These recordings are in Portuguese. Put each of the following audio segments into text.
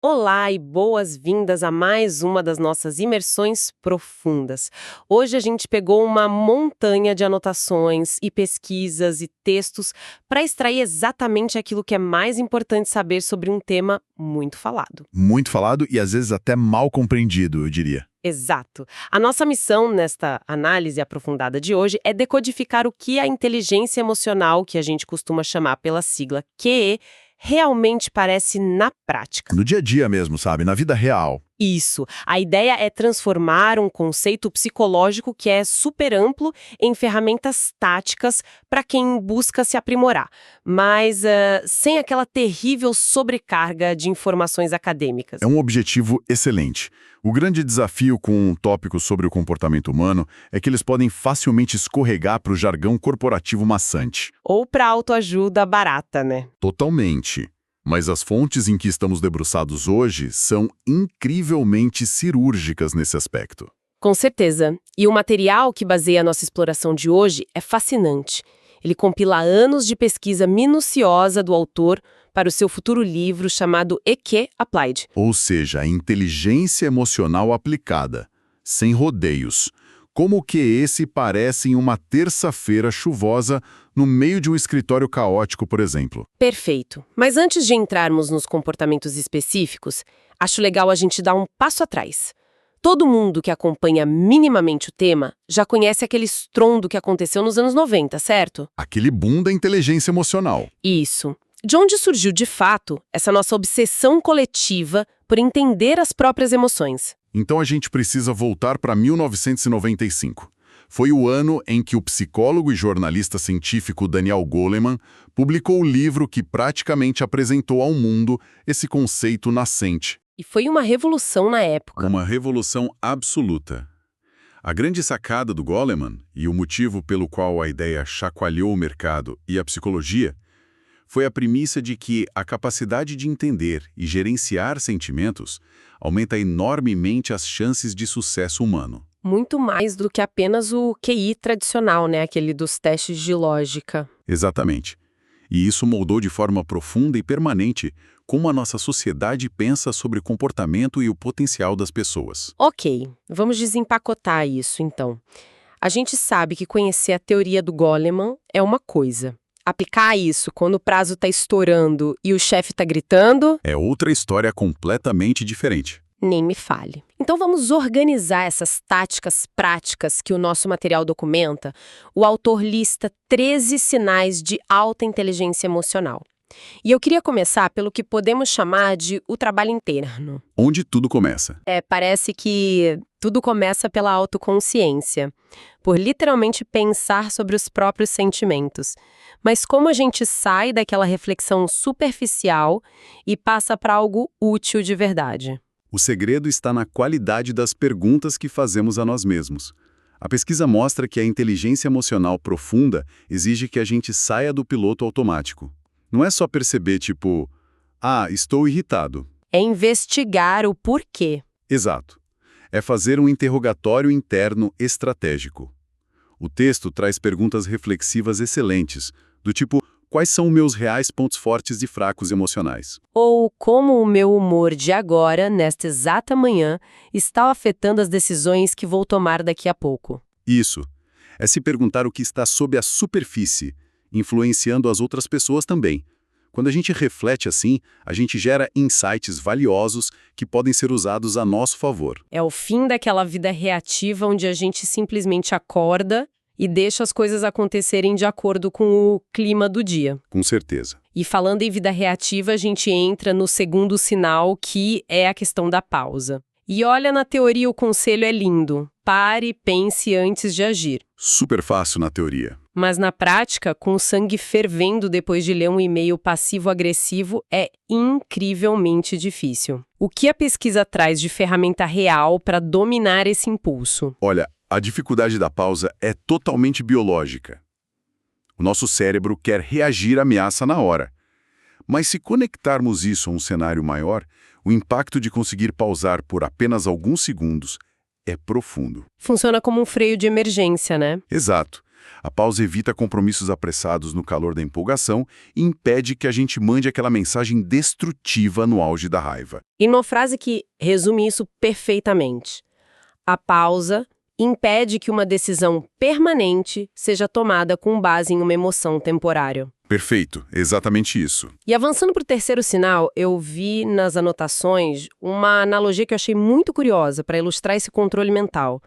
Olá e boas-vindas a mais uma das nossas imersões profundas. Hoje a gente pegou uma montanha de anotações e pesquisas e textos para extrair exatamente aquilo que é mais importante saber sobre um tema muito falado. Muito falado e às vezes até mal compreendido, eu diria. Exato. A nossa missão nesta análise aprofundada de hoje é decodificar o que a inteligência emocional, que a gente costuma chamar pela sigla QE, realmente parece na prática. No dia a dia mesmo, sabe? Na vida real. Isso. A ideia é transformar um conceito psicológico que é super amplo em ferramentas táticas para quem busca se aprimorar, mas sem aquela terrível sobrecarga de informações acadêmicas. É um objetivo excelente. O grande desafio com um tópico sobre o comportamento humano é que eles podem facilmente escorregar para o jargão corporativo maçante. Ou para autoajuda barata, né? Totalmente. Mas as fontes em que estamos debruçados hoje são incrivelmente cirúrgicas nesse aspecto. Com certeza. E o material que baseia a nossa exploração de hoje é fascinante. Ele compila anos de pesquisa minuciosa do autor para o seu futuro livro chamado EQ Applied. Ou seja, a inteligência emocional aplicada, sem rodeios. Como que esse parece em uma terça-feira chuvosa no meio de um escritório caótico, por exemplo. Perfeito. Mas antes de entrarmos nos comportamentos específicos, acho legal a gente dar um passo atrás. Todo mundo que acompanha minimamente o tema já conhece aquele estrondo que aconteceu nos anos 90, certo? Aquele boom da inteligência emocional. Isso. De onde surgiu, de fato, essa nossa obsessão coletiva por entender as próprias emoções? Então a gente precisa voltar para 1995. Foi o ano em que o psicólogo e jornalista científico Daniel Goleman publicou o livro que praticamente apresentou ao mundo esse conceito nascente. E foi uma revolução na época. Uma revolução absoluta. A grande sacada do Goleman, e o motivo pelo qual a ideia chacoalhou o mercado e a psicologia, foi a premissa de que a capacidade de entender e gerenciar sentimentos aumenta enormemente as chances de sucesso humano. Muito mais do que apenas o QI tradicional, né? Aquele dos testes de lógica. Exatamente. E isso moldou de forma profunda e permanente como a nossa sociedade pensa sobre o comportamento e o potencial das pessoas. Ok, vamos desempacotar isso, então. A gente sabe que conhecer a teoria do Goleman é uma coisa. Aplicar isso quando o prazo está estourando e o chefe está gritando... É outra história completamente diferente. Nem me fale. Então vamos organizar essas táticas práticas que o nosso material documenta. O autor lista 13 sinais de alta inteligência emocional. E eu queria começar pelo que podemos chamar de o trabalho interno. Onde tudo começa. Parece que tudo começa pela autoconsciência, por literalmente pensar sobre os próprios sentimentos. Mas como a gente sai daquela reflexão superficial e passa para algo útil de verdade? O segredo está na qualidade das perguntas que fazemos a nós mesmos. A pesquisa mostra que a inteligência emocional profunda exige que a gente saia do piloto automático. Não é só perceber, tipo, estou irritado. É investigar o porquê. Exato. É fazer um interrogatório interno estratégico. O texto traz perguntas reflexivas excelentes, do tipo, quais são os meus reais pontos fortes e fracos emocionais? Ou como o meu humor de agora, nesta exata manhã, está afetando as decisões que vou tomar daqui a pouco. Isso. É se perguntar o que está sob a superfície, influenciando as outras pessoas também. Quando a gente reflete assim, a gente gera insights valiosos que podem ser usados a nosso favor. É o fim daquela vida reativa onde a gente simplesmente acorda e deixa as coisas acontecerem de acordo com o clima do dia. Com certeza. E falando em vida reativa, a gente entra no segundo sinal, que é a questão da pausa. E olha, na teoria o conselho é lindo. Pare, pense antes de agir. Super fácil na teoria. Mas na prática, com o sangue fervendo depois de ler um e-mail passivo-agressivo, é incrivelmente difícil. O que a pesquisa traz de ferramenta real para dominar esse impulso? Olha, a dificuldade da pausa é totalmente biológica. O nosso cérebro quer reagir à ameaça na hora. Mas se conectarmos isso a um cenário maior, o impacto de conseguir pausar por apenas alguns segundos é profundo. Funciona como um freio de emergência, né? Exato. A pausa evita compromissos apressados no calor da empolgação e impede que a gente mande aquela mensagem destrutiva no auge da raiva. E numa frase que resume isso perfeitamente: a pausa impede que uma decisão permanente seja tomada com base em uma emoção temporária. Perfeito, exatamente isso. E avançando para o terceiro sinal, eu vi nas anotações uma analogia que eu achei muito curiosa para ilustrar esse controle mental.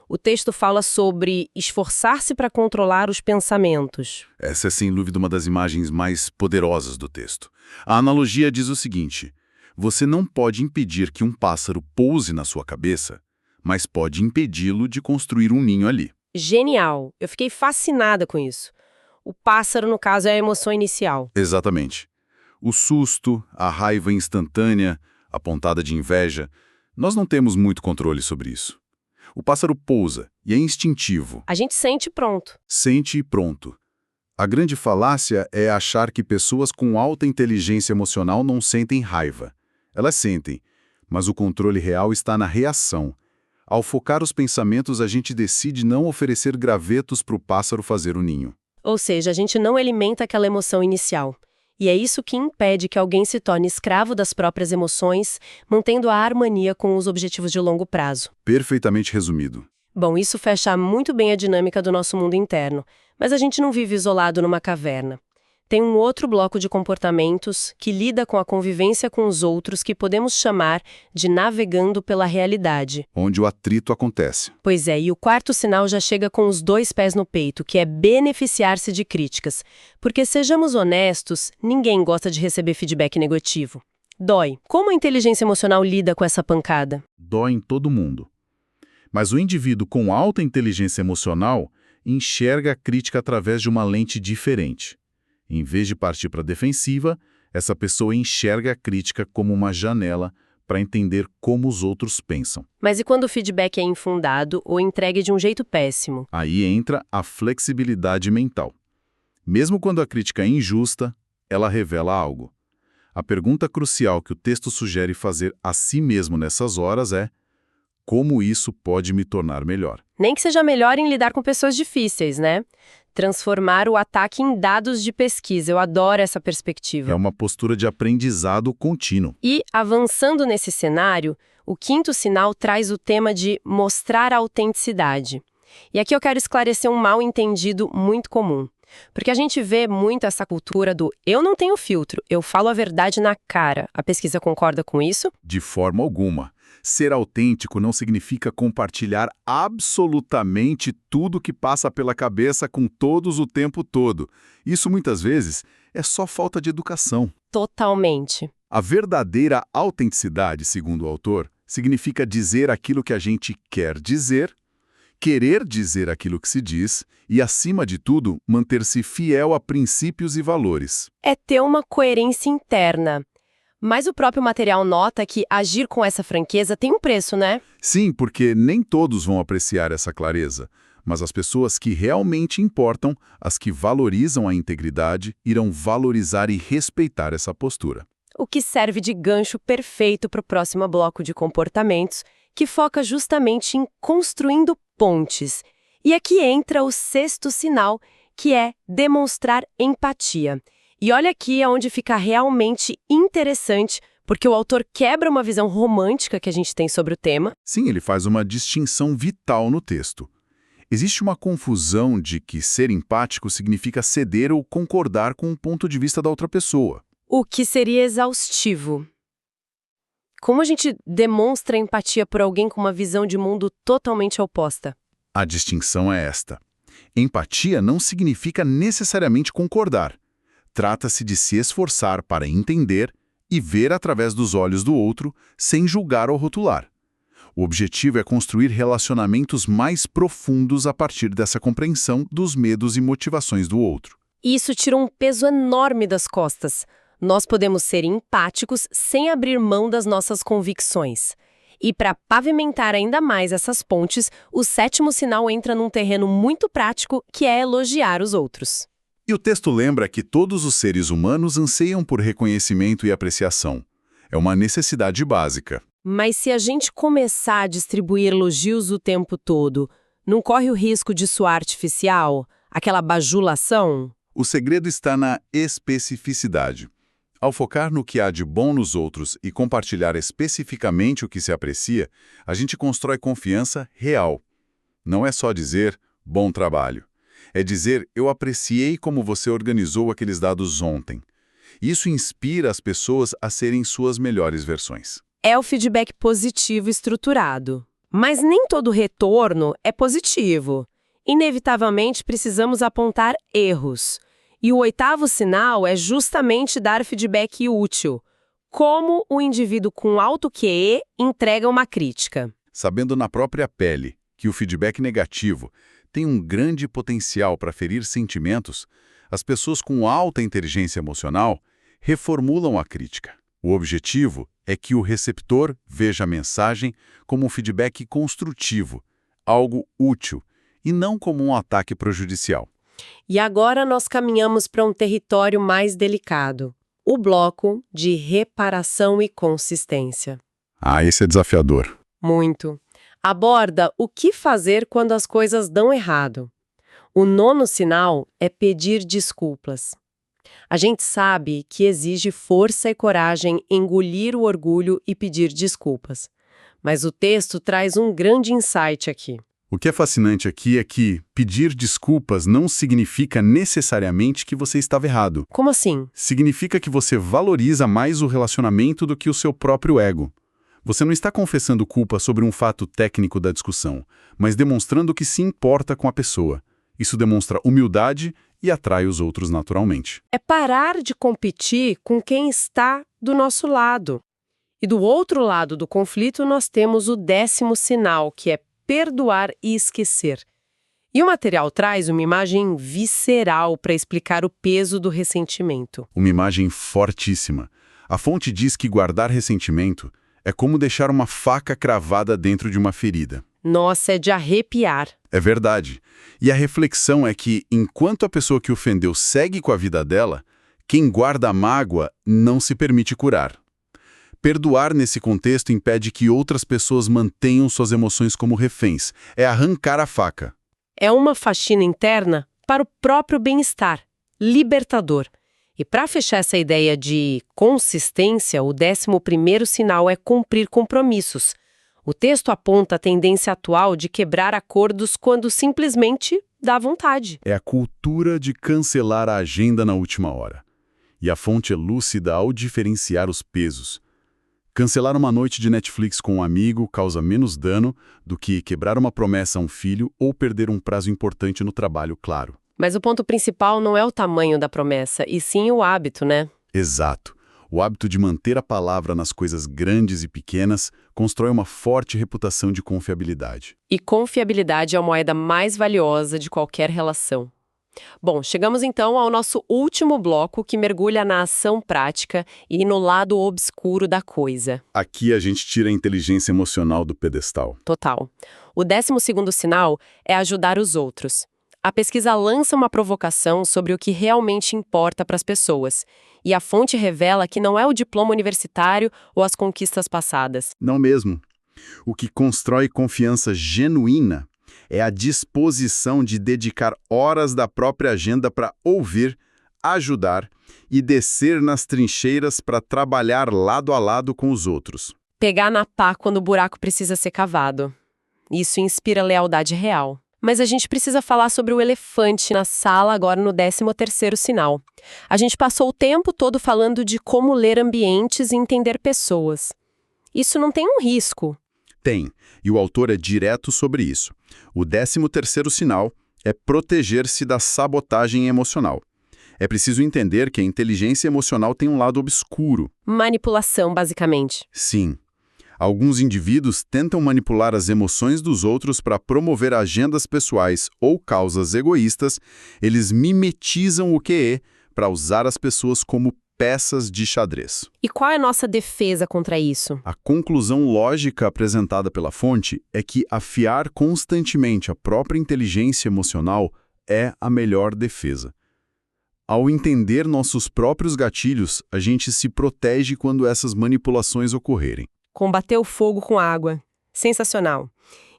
O texto fala sobre esforçar-se para controlar os pensamentos. Essa é, sem dúvida, uma das imagens mais poderosas do texto. A analogia diz o seguinte: você não pode impedir que um pássaro pouse na sua cabeça, mas pode impedi-lo de construir um ninho ali. Genial! Eu fiquei fascinada com isso. O pássaro, no caso, é a emoção inicial. Exatamente. O susto, a raiva instantânea, a pontada de inveja, nós não temos muito controle sobre isso. O pássaro pousa e é instintivo. A gente sente pronto. Sente e pronto. A grande falácia é achar que pessoas com alta inteligência emocional não sentem raiva. Elas sentem, mas o controle real está na reação. Ao focar os pensamentos, a gente decide não oferecer gravetos para o pássaro fazer o ninho. Ou seja, a gente não alimenta aquela emoção inicial. E é isso que impede que alguém se torne escravo das próprias emoções, mantendo a harmonia com os objetivos de longo prazo. Perfeitamente resumido. Bom, isso fecha muito bem a dinâmica do nosso mundo interno, mas a gente não vive isolado numa caverna. Tem um outro bloco de comportamentos que lida com a convivência com os outros que podemos chamar de navegando pela realidade. Onde o atrito acontece. Pois é, e o quarto sinal já chega com os 2 pés no peito, que é beneficiar-se de críticas. Porque, sejamos honestos, ninguém gosta de receber feedback negativo. Dói. Como a inteligência emocional lida com essa pancada? Dói em todo mundo. Mas o indivíduo com alta inteligência emocional enxerga a crítica através de uma lente diferente. Em vez de partir para a defensiva, essa pessoa enxerga a crítica como uma janela para entender como os outros pensam. Mas e quando o feedback é infundado ou entregue de um jeito péssimo? Aí entra a flexibilidade mental. Mesmo quando a crítica é injusta, ela revela algo. A pergunta crucial que o texto sugere fazer a si mesmo nessas horas é: como isso pode me tornar melhor? Nem que seja melhor em lidar com pessoas difíceis, né? Transformar o ataque em dados de pesquisa. Eu adoro essa perspectiva. É uma postura de aprendizado contínuo. E, avançando nesse cenário, o quinto sinal traz o tema de mostrar a autenticidade. E aqui eu quero esclarecer um mal-entendido muito comum. Porque a gente vê muito essa cultura do eu não tenho filtro, eu falo a verdade na cara. A pesquisa concorda com isso? De forma alguma. Ser autêntico não significa compartilhar absolutamente tudo que passa pela cabeça com todos o tempo todo. Isso, muitas vezes, é só falta de educação. Totalmente. A verdadeira autenticidade, segundo o autor, significa dizer aquilo que a gente quer dizer, querer dizer aquilo que se diz e, acima de tudo, manter-se fiel a princípios e valores. É ter uma coerência interna. Mas o próprio material nota que agir com essa franqueza tem um preço, né? Sim, porque nem todos vão apreciar essa clareza, mas as pessoas que realmente importam, as que valorizam a integridade, irão valorizar e respeitar essa postura. O que serve de gancho perfeito para o próximo bloco de comportamentos, que foca justamente em construindo pontes. E aqui entra o sexto sinal, que é demonstrar empatia. E olha aqui onde fica realmente interessante, porque o autor quebra uma visão romântica que a gente tem sobre o tema. Sim, ele faz uma distinção vital no texto. Existe uma confusão de que ser empático significa ceder ou concordar com o ponto de vista da outra pessoa. O que seria exaustivo. Como a gente demonstra empatia por alguém com uma visão de mundo totalmente oposta? A distinção é esta. Empatia não significa necessariamente concordar. Trata-se de se esforçar para entender e ver através dos olhos do outro, sem julgar ou rotular. O objetivo é construir relacionamentos mais profundos a partir dessa compreensão dos medos e motivações do outro. Isso tira um peso enorme das costas. Nós podemos ser empáticos sem abrir mão das nossas convicções. E para pavimentar ainda mais essas pontes, o sétimo sinal entra num terreno muito prático, que é elogiar os outros. E o texto lembra que todos os seres humanos anseiam por reconhecimento e apreciação. É uma necessidade básica. Mas se a gente começar a distribuir elogios o tempo todo, não corre o risco de soar artificial? Aquela bajulação? O segredo está na especificidade. Ao focar no que há de bom nos outros e compartilhar especificamente o que se aprecia, a gente constrói confiança real. Não é só dizer bom trabalho. É dizer eu apreciei como você organizou aqueles dados ontem. Isso inspira as pessoas a serem suas melhores versões. É o feedback positivo estruturado. Mas nem todo retorno é positivo. Inevitavelmente precisamos apontar erros. E o 8º sinal é justamente dar feedback útil. Como o indivíduo com alto QE entrega uma crítica. Sabendo na própria pele que o feedback negativo tem um grande potencial para ferir sentimentos, as pessoas com alta inteligência emocional reformulam a crítica. O objetivo é que o receptor veja a mensagem como um feedback construtivo, algo útil, e não como um ataque prejudicial. E agora nós caminhamos para um território mais delicado. O bloco de reparação e consistência. Esse é desafiador. Muito. Aborda o que fazer quando as coisas dão errado. O 9º sinal é pedir desculpas. A gente sabe que exige força e coragem engolir o orgulho e pedir desculpas. Mas o texto traz um grande insight aqui. O que é fascinante aqui é que pedir desculpas não significa necessariamente que você estava errado. Como assim? Significa que você valoriza mais o relacionamento do que o seu próprio ego. Você não está confessando culpa sobre um fato técnico da discussão, mas demonstrando que se importa com a pessoa. Isso demonstra humildade e atrai os outros naturalmente. É parar de competir com quem está do nosso lado. E do outro lado do conflito nós temos o 10º sinal, que é perdoar e esquecer. E o material traz uma imagem visceral para explicar o peso do ressentimento. Uma imagem fortíssima. A fonte diz que guardar ressentimento é como deixar uma faca cravada dentro de uma ferida. Nossa, é de arrepiar. É verdade. E a reflexão é que, enquanto a pessoa que ofendeu segue com a vida dela, quem guarda a mágoa não se permite curar. Perdoar nesse contexto impede que outras pessoas mantenham suas emoções como reféns. É arrancar a faca. É uma faxina interna para o próprio bem-estar, libertador. E para fechar essa ideia de consistência, o 11º sinal é cumprir compromissos. O texto aponta a tendência atual de quebrar acordos quando simplesmente dá vontade. É a cultura de cancelar a agenda na última hora. E a fonte é lúcida ao diferenciar os pesos. Cancelar uma noite de Netflix com um amigo causa menos dano do que quebrar uma promessa a um filho ou perder um prazo importante no trabalho, claro. Mas o ponto principal não é o tamanho da promessa, e sim o hábito, né? Exato. O hábito de manter a palavra nas coisas grandes e pequenas constrói uma forte reputação de confiabilidade. E confiabilidade é a moeda mais valiosa de qualquer relação. Bom, chegamos então ao nosso último bloco que mergulha na ação prática e no lado obscuro da coisa. Aqui a gente tira a inteligência emocional do pedestal. Total. O 12º sinal é ajudar os outros. A pesquisa lança uma provocação sobre o que realmente importa para as pessoas. E a fonte revela que não é o diploma universitário ou as conquistas passadas. Não mesmo. O que constrói confiança genuína é a disposição de dedicar horas da própria agenda para ouvir, ajudar e descer nas trincheiras para trabalhar lado a lado com os outros. Pegar na pá quando o buraco precisa ser cavado. Isso inspira lealdade real. Mas a gente precisa falar sobre o elefante na sala agora no 13º sinal. A gente passou o tempo todo falando de como ler ambientes e entender pessoas. Isso não tem um risco. Tem, e o autor é direto sobre isso. O 13º sinal é proteger-se da sabotagem emocional. É preciso entender que a inteligência emocional tem um lado obscuro. Manipulação, basicamente. Sim. Alguns indivíduos tentam manipular as emoções dos outros para promover agendas pessoais ou causas egoístas. Eles mimetizam o QE para usar as pessoas como peças de xadrez. E qual é a nossa defesa contra isso? A conclusão lógica apresentada pela fonte é que afiar constantemente a própria inteligência emocional é a melhor defesa. Ao entender nossos próprios gatilhos, a gente se protege quando essas manipulações ocorrerem. Combater o fogo com água. Sensacional.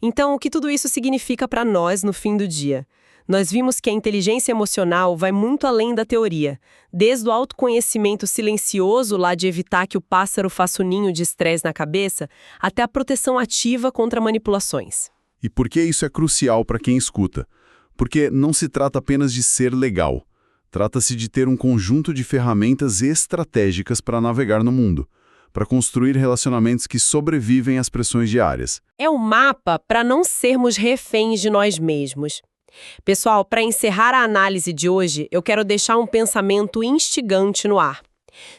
Então, o que tudo isso significa para nós no fim do dia? Nós vimos que a inteligência emocional vai muito além da teoria, desde o autoconhecimento silencioso lá de evitar que o pássaro faça o ninho de estresse na cabeça, até a proteção ativa contra manipulações. E por que isso é crucial para quem escuta? Porque não se trata apenas de ser legal. Trata-se de ter um conjunto de ferramentas estratégicas para navegar no mundo, para construir relacionamentos que sobrevivem às pressões diárias. É um mapa para não sermos reféns de nós mesmos. Pessoal, para encerrar a análise de hoje, eu quero deixar um pensamento instigante no ar.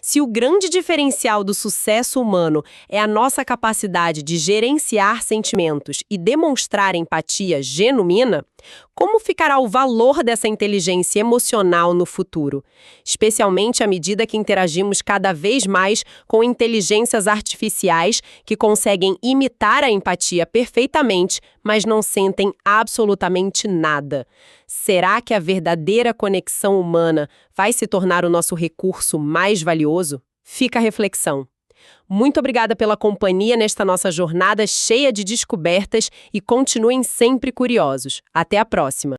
Se o grande diferencial do sucesso humano é a nossa capacidade de gerenciar sentimentos e demonstrar empatia genuína, como ficará o valor dessa inteligência emocional no futuro? Especialmente à medida que interagimos cada vez mais com inteligências artificiais que conseguem imitar a empatia perfeitamente, mas não sentem absolutamente nada. Será que a verdadeira conexão humana vai se tornar o nosso recurso mais valioso? Fica a reflexão. Muito obrigada pela companhia nesta nossa jornada cheia de descobertas e continuem sempre curiosos. Até a próxima!